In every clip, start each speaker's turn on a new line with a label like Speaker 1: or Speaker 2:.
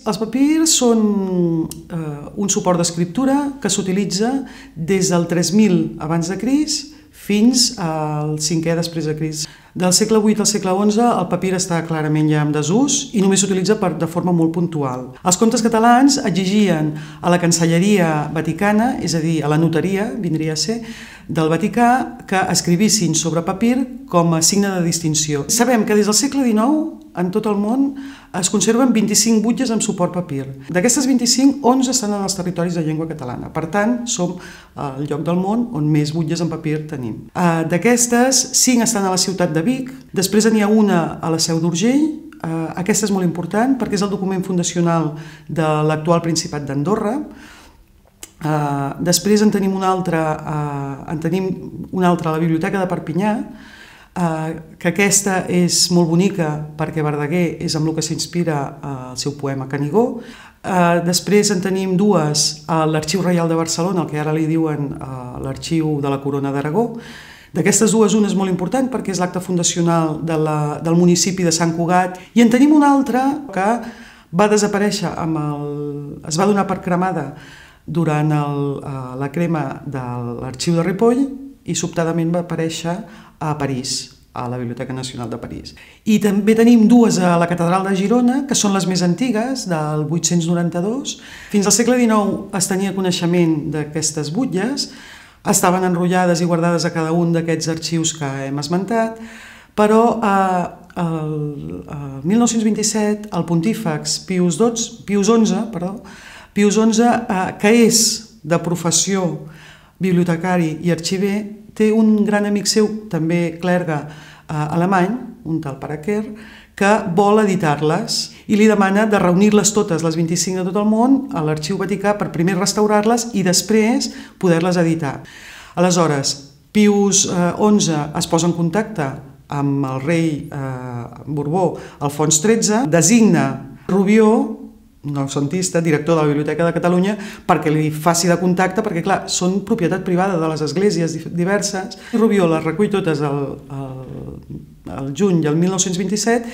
Speaker 1: Els papirs són un suport d'escriptura que s'utilitza des del 3000 abans de Crist fins al 5è després de Crist. Del segle VIII al segle XI el papir està clarament ja en desús i només s'utilitza de forma molt puntual. Els comtes catalans exigien a la Cancelleria Vaticana, és a dir, a la notaria, vindria a ser, del Vaticà, que escrivissin sobre papir com a signe de distinció. Sabem que des del segle XIX, en tot el món, es conserven 25 butlles amb suport papir. D'aquestes 25, 11 estan en els territoris de llengua catalana. Per tant, som el lloc del món on més butlles en papir tenim. D'aquestes, 5 estan a la ciutat de Vic, després n'hi ha una a la Seu d'Urgell. Aquesta és molt important perquè és el document fundacional de l'actual Principat d'Andorra. Després en tenim una altra a la Biblioteca de Perpinyà, que aquesta és molt bonica perquè Verdaguer és amb el que s'inspira el seu poema Canigó. Després en tenim dues a l'Arxiu Reial de Barcelona, el que ara li diuen l'Arxiu de la Corona d'Aragó. D'aquestes dues, una és molt important perquè és l'acte fundacional del municipi de Sant Cugat, i en tenim una altra que va desaparèixer, es va donar per cremada durant la crema de l'Arxiu de Ripoll i sobtadament va aparèixer a París, a la Biblioteca Nacional de París. I també tenim dues a la Catedral de Girona, que són les més antigues, del 892. Fins al segle XIX es tenia coneixement d'aquestes butlles, estaven enrotllades i guardades a cada un d'aquests arxius que hem esmentat, però el 1927 el pontífex Pius XI, que és de professió bibliotecari i arxiver, té un gran amic seu, també clergue alemany, un tal Paraquer, que vol editar-les i li demana de reunir-les totes, les 25 de tot el món, a l'Arxiu Vaticà per primer restaurar-les i després poder-les editar. Aleshores, Pius XI es posa en contacte amb el rei Borbó, Alfons XIII, designa Rubió, noucentista, director de la Biblioteca de Catalunya, perquè li faci de contacte, perquè clar, són propietat privada de les esglésies diverses. Rubió les recull totes al juny del 1927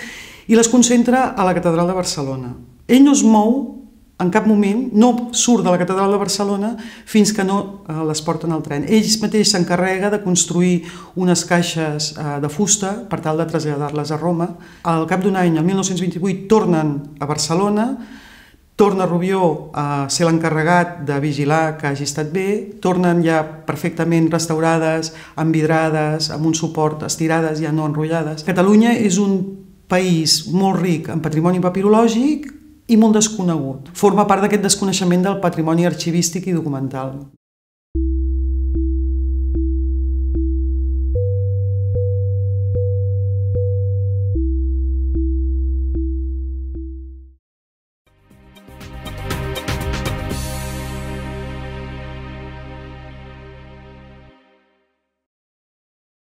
Speaker 1: i les concentra a la Catedral de Barcelona. Ell no es mou en cap moment, no surt de la Catedral de Barcelona fins que no les porten al tren. Ell mateix s'encarrega de construir unes caixes de fusta per tal de traslladar-les a Roma. Al cap d'un any, el 1928, tornen a Barcelona, torna Rubió a ser l'encarregat de vigilar que hagi estat bé, tornen ja perfectament restaurades, envidrades, amb un suport, estirades, ja no enrotllades. Catalunya és un país molt ric en patrimoni papirològic i molt desconegut. Forma part d'aquest desconeixement del patrimoni arxivístic i documental.